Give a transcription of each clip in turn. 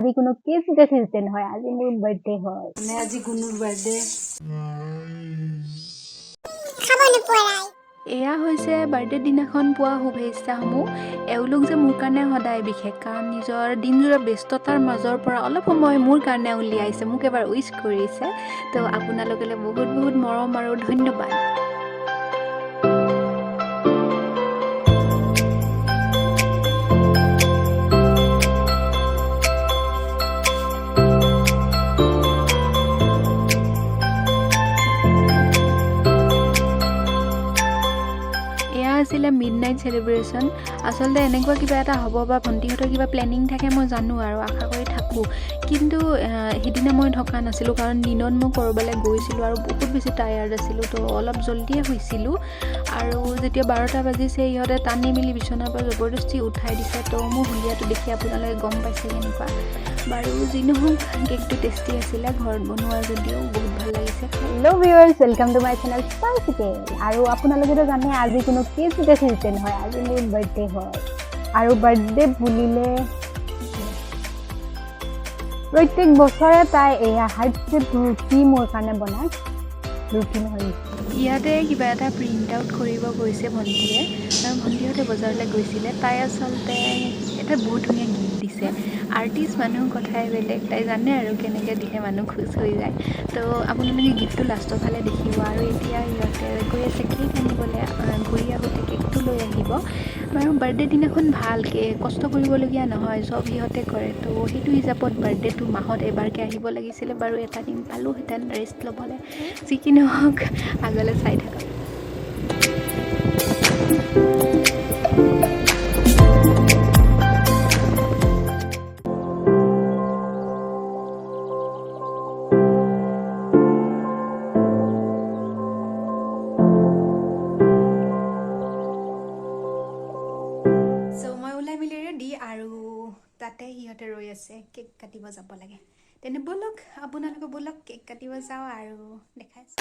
আজি কোনো কেক দিতে নহয় আজি মোৰ বাৰ্থডে হয় মানে আজি গুনুৰ বাৰ্থডে এয়া হৈছে বাৰ্থডে দিনাখন পোৱা শুভেচ্ছাসমূহ এওঁলোক যে মোৰ কাৰণে সদায় বিশেষ কাৰণ নিজৰ দিনযোৰা ব্যস্ততাৰ মাজৰ পৰা অলপ সময় মোৰ কাৰণে উলিয়াইছে মোক এবাৰ উইচ কৰিছে তো আপোনালোকলৈ বহুত বহুত মৰম আৰু ধন্যবাদ আছিলে মিডনাইট সেলিব্ৰেশন আসলতে এনেকুৱা কিবা এটা হ'ব বা ভণ্টিহঁতৰ কিবা প্লেনিং থাকে মই জানো আৰু আশা কৰি থাকোঁ কিন্তু সিদিনা মই থকা নাছিলোঁ কাৰণ দিনত মই ক'ৰবালৈ গৈছিলোঁ আৰু বহুত বেছি টায়াৰ্ড আছিলোঁ তো অলপ জল্দিয়ে শুইছিলোঁ আৰু যেতিয়া 12টা বাজিছে ইহঁতে টানি মেলি বিচনাৰ পৰা জবৰদস্তি উঠাই দিছে তো মোৰ হুলীয়াটো দেখি আপোনালোকে গম পাইছে কেনেকুৱা বাৰু যি নহওক কেকটো টেষ্টি আছিলে ঘৰত বনোৱা যদিও বহুত ভাল লাগিছে hello' viewers welcome to my channel spicy cake আৰু আপোনালোকেতো জানে আজি কোনো কেক দিতে নহয় আজি মোৰ বাৰ্থডে হয় আৰু বাৰ্থডে বুলিলে প্ৰত্যেক বছৰে তাই এয়া হাৰ্ট শ্বেপ ৰুটি মোৰ কাৰণে বনায় ৰুটি নহয় ইয়াতে কিবা এটা প্ৰিণ্ট আউট কৰিব গৈছে ভণ্টিয়ে আৰু ভণ্টিহঁতে বজাৰলৈ গৈছিলে তাই আচলতে এটা বহুত ধুনীয়া গিফ্ট দিছে আৰ্টিষ্ট মানুহৰ কথাই বেলেগ তাই জানে আৰু কেনেকৈ দিলে মানুহ খুচ হৈ যায় তো আপোনালোকে গিফ্টটো লাষ্টৰ ফালে দেখিব আৰু এতিয়া সিহঁতে গৈ আছে কেক আনিবলৈ ঘূৰি আহোঁতে কেকটো লৈ আহিব বাৰু বাৰ্থডে দিনাখন ভালকৈ কষ্ট কৰিবলগীয়া নহয় চব সিহঁতে কৰে তো সেইটো হিচাপত বাৰ্থডেটো মাহত এবাৰকৈ আহিব লাগিছিলে বাৰু এটা দিন পালোঁহেঁতেন ৰেষ্ট ল'বলৈ যি কি নহওক আগলৈ চাই থাকক তাতে সিহঁতে ৰৈ আছে কেক কাটিব যাব লাগে তেনে বলক আপোনালোকে বলক কেক কাটিব যাওঁ আৰু দেখাইছোঁ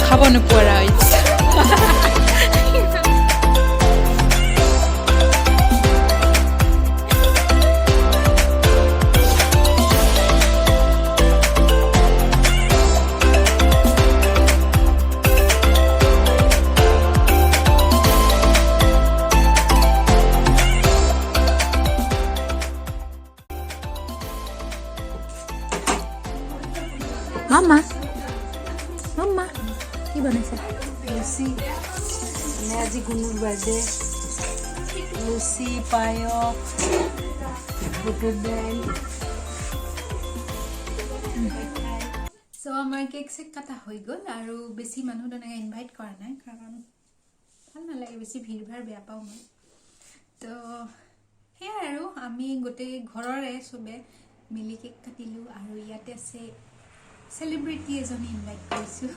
খাব নোপোৱা হৈছে মামা মামা কি বনাইছে লুচি মানে আজি গুনুৰ বাৰ্থডে লুচি পায়স বুটৰ দাইল চ' আমাৰ কেক চেক কটা হৈ গ'ল আৰু বেছি মানুহ তেনেকৈ ইনভাইট কৰা নাই কাৰণ ভাল নালাগে বেছি ভিৰ ভাৰ বেয়া পাওঁ মই তো সেয়াই আৰু আমি গোটেই ঘৰৰে চবে মিলি কেক কাটিলোঁ আৰু ইয়াতে আছে চেলিব্ৰিটি এজনী ইনভাইট কৰিছোঁ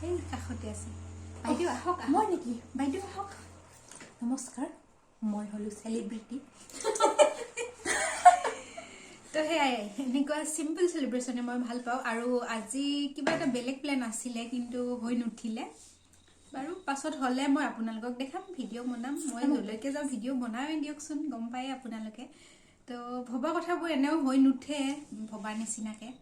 এই কাষতে আছে বাইদেউ আহক মই নেকি বাইদেউ আহক নমস্কাৰ মই হ'লোঁ চেলিব্ৰিটি তো সেয়াই এনেকুৱা চিম্পল চেলিব্ৰেশ্যনে মই ভাল পাওঁ আৰু আজি কিবা এটা বেলেগ প্লেন আছিলে কিন্তু হৈ নুঠিলে বাৰু পাছত হ'লে মই আপোনালোকক দেখাম ভিডিঅ' বনাম মই যলৈকে যাওঁ ভিডিঅ' বনাওঁৱে দিয়কচোন গম পায়ে আপোনালোকে তো ভবা কথাবোৰ এনেও হৈ নুঠে ভবাৰ নিচিনাকৈ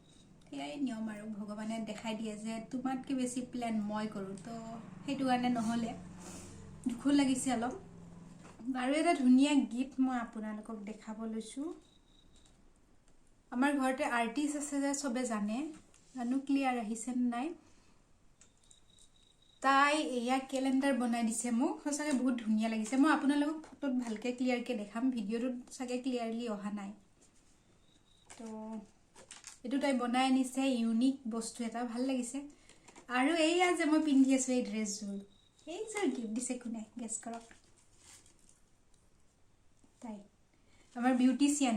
সেয়াই নিয়ম আৰু ভগৱানে দেখাই দিয়ে যে তোমাতকৈ বেছি প্লেন মই কৰোঁ তো সেইটো কাৰণে নহ'লে দুখো লাগিছে অলপ আৰু এটা ধুনীয়া গিফ্ট মই আপোনালোকক দেখাব লৈছোঁ আমাৰ ঘৰতে আৰ্টিষ্ট আছে যে চবে জানে জানো ক্লিয়াৰ আহিছে নাই তাই এয়া কেলেণ্ডাৰ বনাই দিছে মোক সঁচাকৈ বহুত ধুনীয়া লাগিছে মই আপোনালোকক ফটোত ভালকৈ ক্লিয়াৰকৈ দেখাম ভিডিঅ'টোত চাগে ক্লিয়াৰলি অহা নাই তো এইটো তাই বনাই আনিছে ইউনিক বস্তু এটা ভাল লাগিছে আৰু এইয়া যে মই পিন্ধি আছো এই ড্ৰেছযোৰ এইযোৰ গিফ্ট দিছে কোনে গেছ কৰক তাই আমাৰ বিউটিচিয়ান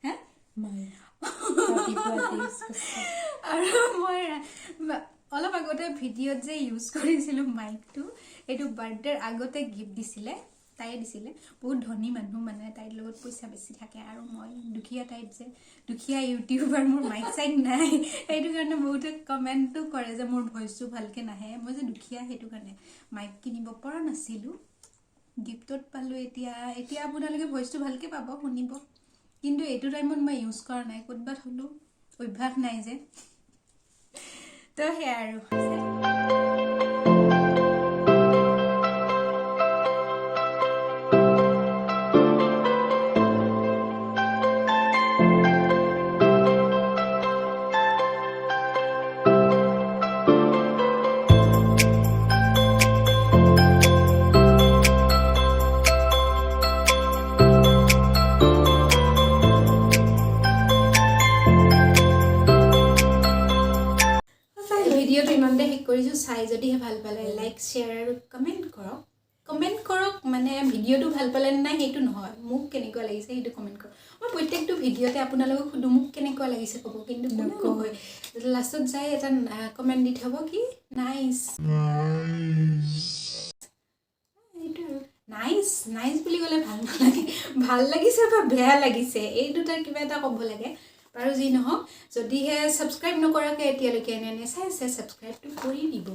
হা আৰু মই অলপ আগতে ভিডিঅ'ত যে ইউজ কৰিছিলোঁ মাইকটো এইটো বাৰ্থডেৰ আগতে গিফ্ট দিছিলে তাইয়ে দিছিলে বহুত ধনী মানুহ মানে তাইৰ লগত পইচা বেছি থাকে আৰু মই দুখীয়া টাইপ যে দুখীয়া ইউটিউবাৰ মোৰ মাইক চাইক নাই সেইটো কাৰণে বহুতে কমেণ্টটো কৰে যে মোৰ ভইচটো ভালকৈ নাহে মই যে দুখীয়া সেইটো কাৰণে মাইক কিনিব পৰা নাছিলোঁ গিফ্টত পালোঁ এতিয়া আপোনালোকে ভইচটো ভালকৈ পাব শুনিব কিন্তু এইটো টাইমত মই ইউজ কৰা নাই ক'ৰবাত হ'লেও অভ্যাস নাই যে তো সেয়া আৰু ভিডিঅ'টো ইমানতে শেষ কৰিছোঁ চাই যদিহে ভাল পালে লাইক শ্বেয়াৰ আৰু কমেণ্ট কৰক মানে ভিডিঅ'টো ভাল পালে নাই সেইটো নহয় মোক কেনেকুৱা লাগিছে সেইটো কমেণ্ট কৰক মই প্ৰত্যেকটো ভিডিঅ'তে আপোনালোকক সুধো মোক কেনেকুৱা লাগিছে ক'ব কিন্তু নহয় লাষ্টত যাই এটা কমেণ্ট দি থ'ব কি নাইচ এইটো নাইচ বুলি ক'লে ভাল নালাগে ভাল লাগিছে বা বেয়া লাগিছে এই দুটাৰ কিবা এটা ক'ব লাগে বাৰু যি নহওক যদিহে ছাবস্ক্ৰাইব নকৰাকৈ এতিয়ালৈকে এনে চাই আছে ছাবস্ক্ৰাইবটো কৰি দিব